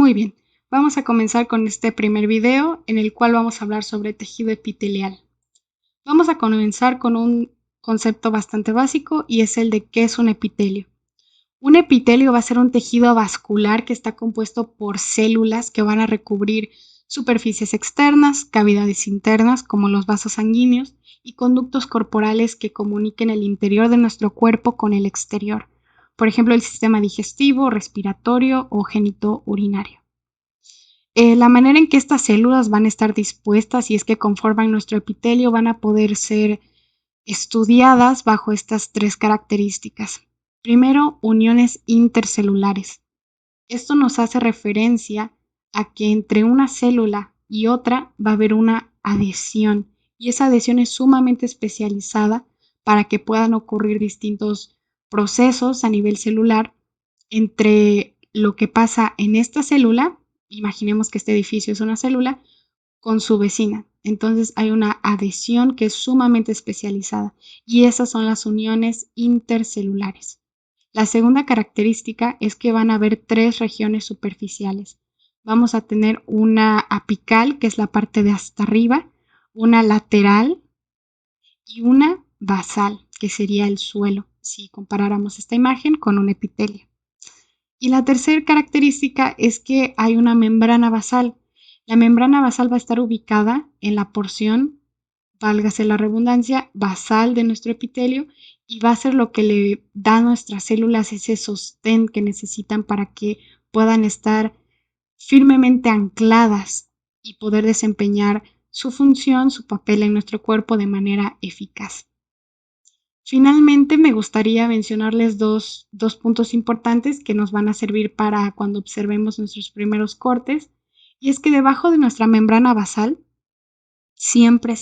Muy bien, vamos a comenzar con este primer video en el cual vamos a hablar sobre tejido epitelial. Vamos a comenzar con un concepto bastante básico y es el de qué es un epitelio. Un epitelio va a ser un tejido vascular que está compuesto por células que van a recubrir superficies externas, cavidades internas como los vasos sanguíneos y conductos corporales que comuniquen el interior de nuestro cuerpo con el exterior. Por ejemplo, el sistema digestivo, respiratorio o genitourinario. La manera en que estas células van a estar dispuestas y es que conforman nuestro epitelio van a poder ser estudiadas bajo estas tres características. Primero, uniones intercelulares. Esto nos hace referencia a que entre una célula y otra va a haber una adhesión y esa adhesión es sumamente especializada para que puedan ocurrir distintos procesos a nivel celular entre lo que pasa en esta célula, imaginemos que este edificio es una célula, con su vecina. Entonces hay una adhesión que es sumamente especializada y esas son las uniones intercelulares. La segunda característica es que van a haber tres regiones superficiales. Vamos a tener una apical, que es la parte de hasta arriba, una lateral y una basal, que sería el suelo, si comparáramos esta imagen con un epitelio. Y la tercera característica es que hay una membrana basal. La membrana basal va a estar ubicada en la porción, válgase la redundancia, basal de nuestro epitelio y va a ser lo que le da a nuestras células ese sostén que necesitan para que puedan estar firmemente ancladas y poder desempeñar su función, su papel en nuestro cuerpo de manera eficaz. Finalmente, me gustaría mencionarles dos puntos importantes que nos van a servir para cuando observemos nuestros primeros cortes, y es que debajo de nuestra membrana basal siempre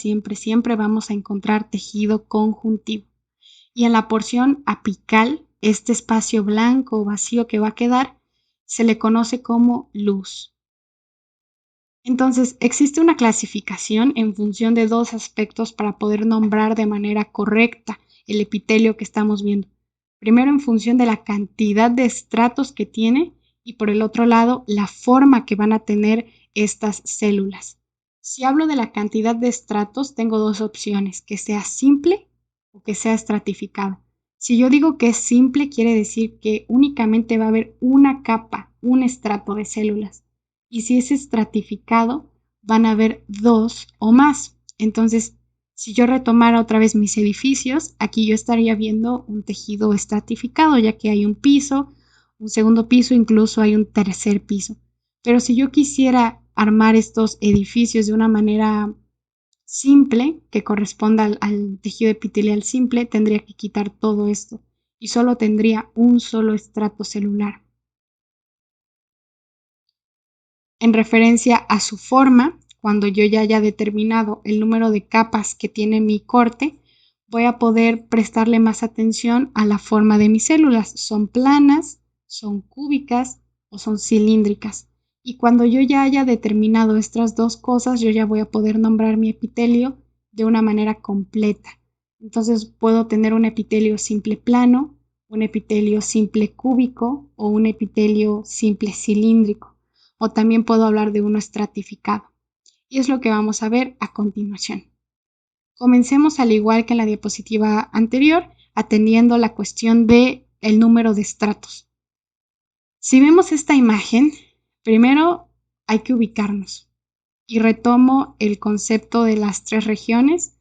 vamos a encontrar tejido conjuntivo. Y en la porción apical, este espacio blanco o vacío que va a quedar, se le conoce como luz. Entonces, existe una clasificación en función de dos aspectos para poder nombrar de manera correcta el epitelio que estamos viendo. Primero, en función de la cantidad de estratos que tiene y por el otro lado, la forma que van a tener estas células. Si hablo de la cantidad de estratos, tengo dos opciones, que sea simple o que sea estratificado. Si yo digo que es simple, quiere decir que únicamente va a haber una capa, un estrato de células. Y si es estratificado, van a haber dos o más. Entonces, si yo retomara otra vez mis edificios, aquí yo estaría viendo un tejido estratificado, ya que hay un piso, un segundo piso, incluso hay un tercer piso. Pero si yo quisiera armar estos edificios de una manera simple, que corresponda al tejido epitelial simple, tendría que quitar todo esto y solo tendría un solo estrato celular. En referencia a su forma, cuando yo ya haya determinado el número de capas que tiene mi corte, voy a poder prestarle más atención a la forma de mis células. ¿Son planas, son cúbicas o son cilíndricas? Y cuando yo ya haya determinado estas dos cosas, yo ya voy a poder nombrar mi epitelio de una manera completa. Entonces puedo tener un epitelio simple plano, un epitelio simple cúbico o un epitelio simple cilíndrico. O también puedo hablar de uno estratificado. Y es lo que vamos a ver a continuación. Comencemos al igual que en la diapositiva anterior, atendiendo la cuestión del número de estratos. Si vemos esta imagen, primero hay que ubicarnos. Y retomo el concepto de las tres regiones,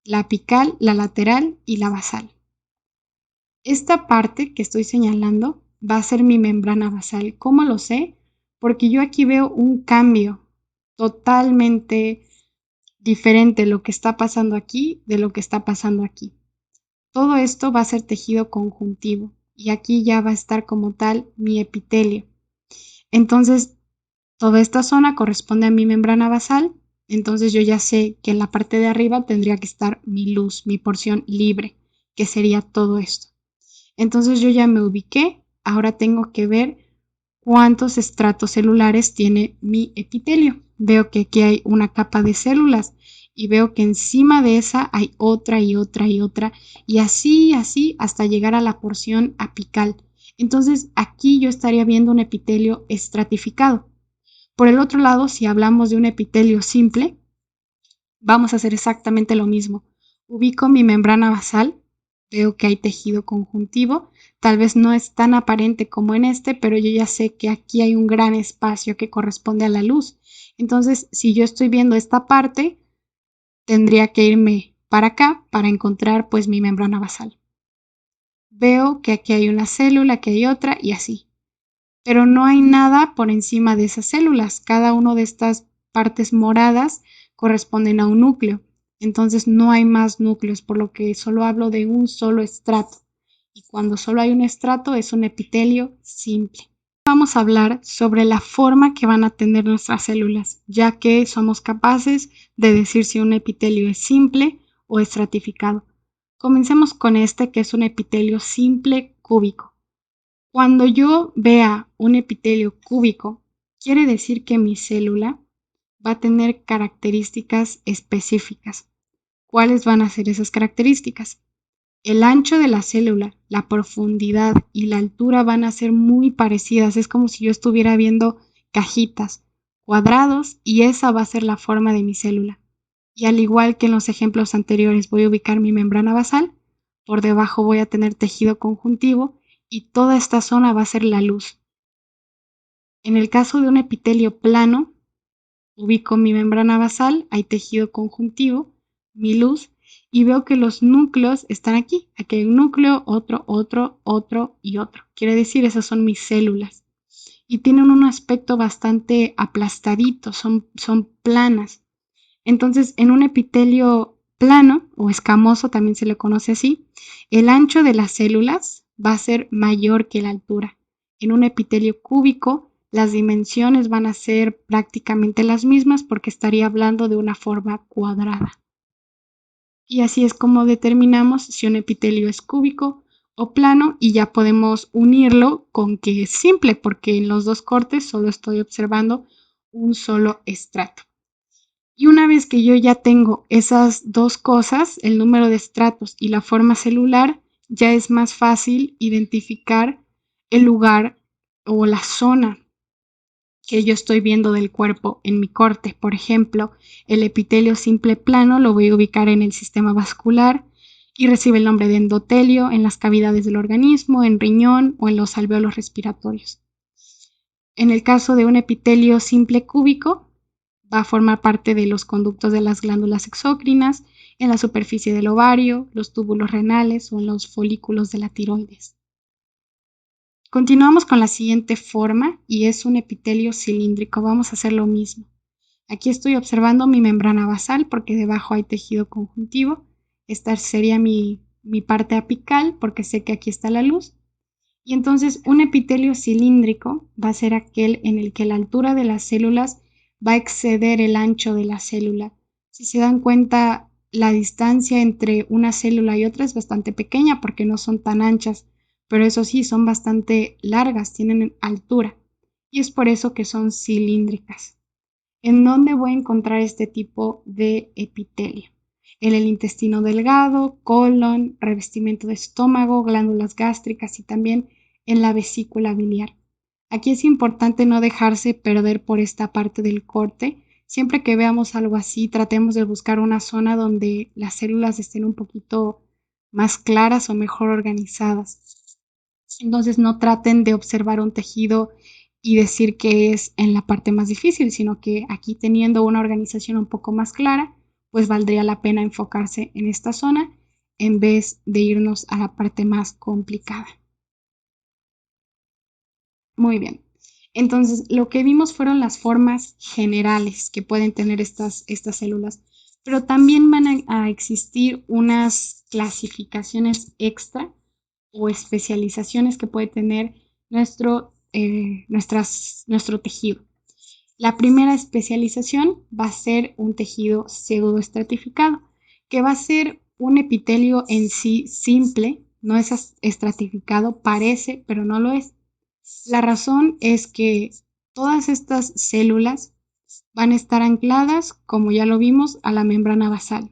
la apical, la lateral y la basal. Esta parte que estoy señalando va a ser mi membrana basal. ¿Cómo lo sé? Porque yo aquí veo un cambio totalmente diferente lo que está pasando aquí de lo que está pasando aquí. Todo esto va a ser tejido conjuntivo y aquí ya va a estar como tal mi epitelio. Entonces, toda esta zona corresponde a mi membrana basal, entonces yo ya sé que en la parte de arriba tendría que estar mi luz, mi porción libre, que sería todo esto. Entonces yo ya me ubiqué, ahora tengo que ver cuántos estratos celulares tiene mi epitelio. Veo que aquí hay una capa de células y veo que encima de esa hay otra y otra y otra y así hasta llegar a la porción apical. Entonces aquí yo estaría viendo un epitelio estratificado. Por el otro lado, si hablamos de un epitelio simple, vamos a hacer exactamente lo mismo. Ubico mi membrana basal, veo que hay tejido conjuntivo, tal vez no es tan aparente como en este, pero yo ya sé que aquí hay un gran espacio que corresponde a la luz. Entonces, si yo estoy viendo esta parte, tendría que irme para acá para encontrar pues mi membrana basal. Veo que aquí hay una célula, que hay otra y así. Pero no hay nada por encima de esas células. Cada una de estas partes moradas corresponden a un núcleo. Entonces no hay más núcleos, por lo que solo hablo de un solo estrato. Y cuando solo hay un estrato es un epitelio simple. Vamos a hablar sobre la forma que van a tener nuestras células, ya que somos capaces de decir si un epitelio es simple o estratificado. Comencemos con este, que es un epitelio simple cúbico. Cuando yo vea un epitelio cúbico, quiere decir que mi célula va a tener características específicas. ¿Cuáles van a ser esas características? El ancho de la célula, la profundidad y la altura van a ser muy parecidas. Es como si yo estuviera viendo cajitas, cuadrados, y esa va a ser la forma de mi célula. Y al igual que en los ejemplos anteriores, voy a ubicar mi membrana basal, por debajo voy a tener tejido conjuntivo y toda esta zona va a ser la luz. En el caso de un epitelio plano, ubico mi membrana basal, hay tejido conjuntivo, mi luz, y veo que los núcleos están aquí. Aquí hay un núcleo, otro, otro y otro. Quiere decir, esas son mis células. Y tienen un aspecto bastante aplastadito, son planas. Entonces, en un epitelio plano o escamoso, también se le conoce así, el ancho de las células va a ser mayor que la altura. En un epitelio cúbico, las dimensiones van a ser prácticamente las mismas porque estaría hablando de una forma cuadrada. Y así es como determinamos si un epitelio es cúbico o plano, y ya podemos unirlo con que es simple, porque en los dos cortes solo estoy observando un solo estrato. Y una vez que yo ya tengo esas dos cosas, el número de estratos y la forma celular, ya es más fácil identificar el lugar o la zona que yo estoy viendo del cuerpo en mi corte. Por ejemplo, el epitelio simple plano lo voy a ubicar en el sistema vascular y recibe el nombre de endotelio en las cavidades del organismo, en riñón o en los alvéolos respiratorios. En el caso de un epitelio simple cúbico, va a formar parte de los conductos de las glándulas exócrinas, en la superficie del ovario, los túbulos renales o en los folículos de la tiroides. Continuamos con la siguiente forma y es un epitelio cilíndrico. Vamos a hacer lo mismo. Aquí estoy observando mi membrana basal porque debajo hay tejido conjuntivo. Esta sería mi parte apical porque sé que aquí está la luz. Y entonces un epitelio cilíndrico va a ser aquel en el que la altura de las células va a exceder el ancho de la célula. Si se dan cuenta, la distancia entre una célula y otra es bastante pequeña porque no son tan anchas, pero eso sí, son bastante largas, tienen altura. Y es por eso que son cilíndricas. ¿En dónde voy a encontrar este tipo de epitelio? En el intestino delgado, colon, revestimiento de estómago, glándulas gástricas y también en la vesícula biliar. Aquí es importante no dejarse perder por esta parte del corte. Siempre que veamos algo así, tratemos de buscar una zona donde las células estén un poquito más claras o mejor organizadas. Entonces no traten de observar un tejido y decir que es en la parte más difícil, sino que aquí, teniendo una organización un poco más clara, pues valdría la pena enfocarse en esta zona en vez de irnos a la parte más complicada. Muy bien. Entonces, lo que vimos fueron las formas generales que pueden tener estas células, pero también van a existir unas clasificaciones extra o especializaciones que puede tener nuestro tejido. La primera especialización va a ser un tejido pseudoestratificado, que va a ser un epitelio en sí simple, no es estratificado, parece, pero no lo es. La razón es que todas estas células van a estar ancladas, como ya lo vimos, a la membrana basal.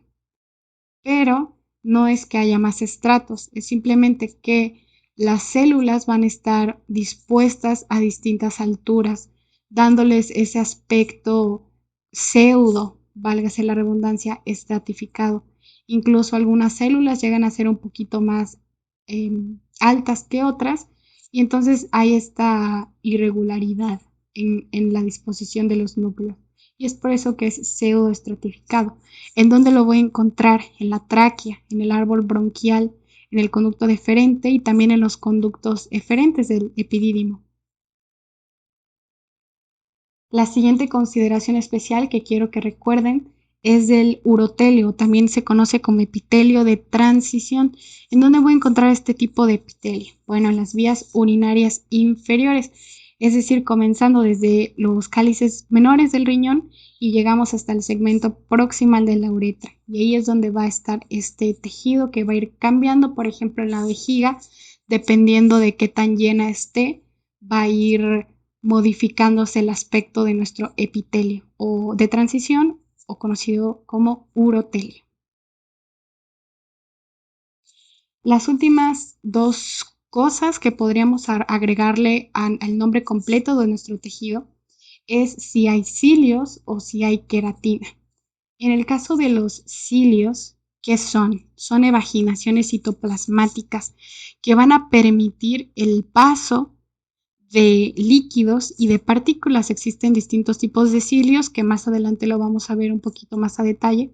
Pero no es que haya más estratos, es simplemente que las células van a estar dispuestas a distintas alturas. dándoles ese aspecto pseudo, válgase la redundancia, estratificado. Incluso algunas células llegan a ser un poquito más altas que otras y entonces hay esta irregularidad en la disposición de los núcleos. Y es por eso que es pseudoestratificado. ¿En dónde lo voy a encontrar? En la tráquea, en el árbol bronquial, en el conducto deferente y también en los conductos eferentes del epidídimo. La siguiente consideración especial que quiero que recuerden es del urotelio, también se conoce como epitelio de transición. ¿En dónde voy a encontrar este tipo de epitelio? Bueno, en las vías urinarias inferiores, es decir, comenzando desde los cálices menores del riñón y llegamos hasta el segmento proximal de la uretra. Y ahí es donde va a estar este tejido que va a ir cambiando, por ejemplo, en la vejiga, dependiendo de qué tan llena esté, va a ir modificándose el aspecto de nuestro epitelio o de transición o conocido como urotelio. Las últimas dos cosas que podríamos agregarle al nombre completo de nuestro tejido es si hay cilios o si hay queratina. En el caso de los cilios, ¿qué son? Son evaginaciones citoplasmáticas que van a permitir el paso de líquidos y de partículas. Existen distintos tipos de cilios que más adelante lo vamos a ver un poquito más a detalle,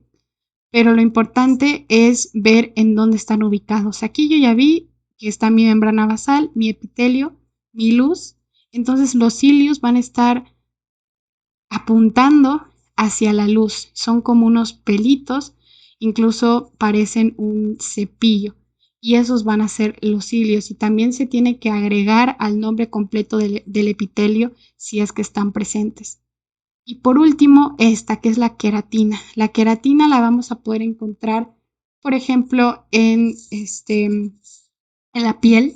pero lo importante es ver en dónde están ubicados. Aquí yo ya vi que está mi membrana basal, mi epitelio, mi luz. Entonces los cilios van a estar apuntando hacia la luz. Son como unos pelitos, incluso parecen un cepillo. Y esos van a ser los cilios. Y también se tiene que agregar al nombre completo del epitelio si es que están presentes. Y por último, esta que es la queratina. La queratina la vamos a poder encontrar, por ejemplo, en la piel.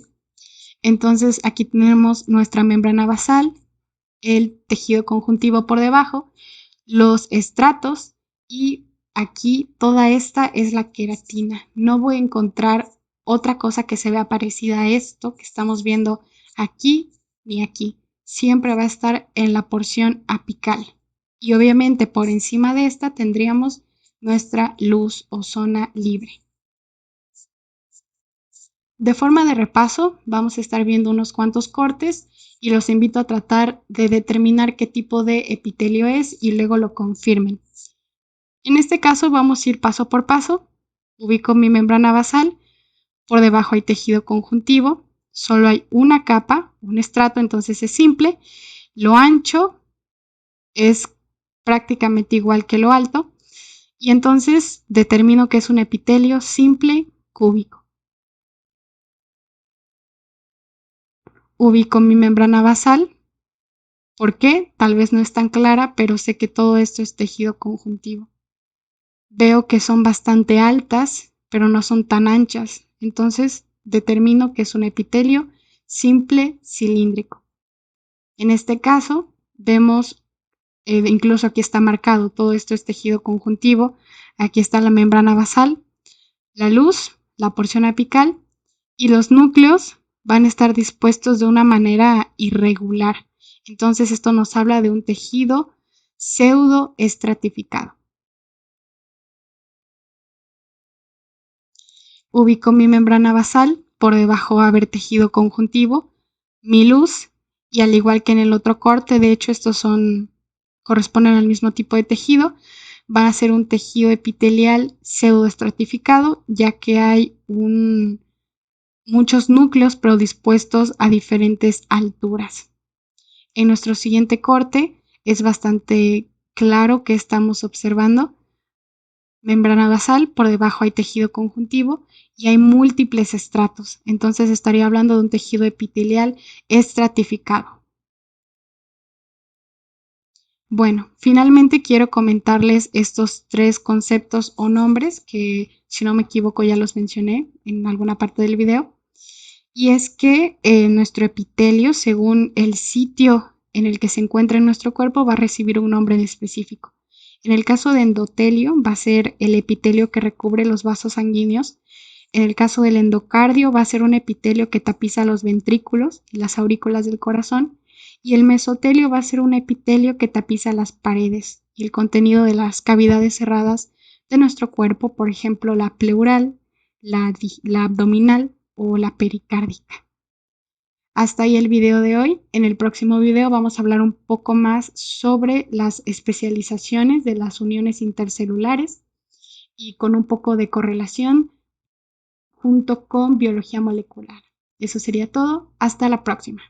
Entonces aquí tenemos nuestra membrana basal, el tejido conjuntivo por debajo, los estratos y aquí toda esta es la queratina. No voy a encontrar otra cosa que se vea parecida a esto que estamos viendo aquí ni aquí. Siempre va a estar en la porción apical. Y obviamente por encima de esta tendríamos nuestra luz o zona libre. De forma de repaso, vamos a estar viendo unos cuantos cortes y los invito a tratar de determinar qué tipo de epitelio es y luego lo confirmen. En este caso vamos a ir paso por paso. Ubico mi membrana basal, por debajo hay tejido conjuntivo, solo hay una capa, un estrato, entonces es simple. Lo ancho es prácticamente igual que lo alto y entonces determino que es un epitelio simple cúbico. Ubico mi membrana basal. ¿Por qué? Tal vez no es tan clara, pero sé que todo esto es tejido conjuntivo. Veo que son bastante altas, pero no son tan anchas. Entonces determino que es un epitelio simple cilíndrico. En este caso, vemos, incluso aquí está marcado, todo esto es tejido conjuntivo. Aquí está la membrana basal, la luz, la porción apical y los núcleos van a estar dispuestos de una manera irregular. Entonces esto nos habla de un tejido pseudoestratificado. Ubico mi membrana basal, por debajo va a haber tejido conjuntivo, mi luz y al igual que en el otro corte, de hecho estos corresponden al mismo tipo de tejido, va a ser un tejido epitelial pseudoestratificado ya que hay muchos núcleos pero dispuestos a diferentes alturas. En nuestro siguiente corte es bastante claro que estamos observando membrana basal, por debajo hay tejido conjuntivo y hay múltiples estratos. Entonces estaría hablando de un tejido epitelial estratificado. Bueno, finalmente quiero comentarles estos tres conceptos o nombres que, si no me equivoco, ya los mencioné en alguna parte del video. Y es que nuestro epitelio, según el sitio en el que se encuentra en nuestro cuerpo, va a recibir un nombre en específico. En el caso de endotelio, va a ser el epitelio que recubre los vasos sanguíneos. En el caso del endocardio, va a ser un epitelio que tapiza los ventrículos y las aurículas del corazón. Y el mesotelio va a ser un epitelio que tapiza las paredes y el contenido de las cavidades cerradas de nuestro cuerpo, por ejemplo, la pleural, la abdominal o la pericárdica. Hasta ahí el video de hoy. En el próximo video vamos a hablar un poco más sobre las especializaciones de las uniones intercelulares y con un poco de correlación junto con biología molecular. Eso sería todo. Hasta la próxima.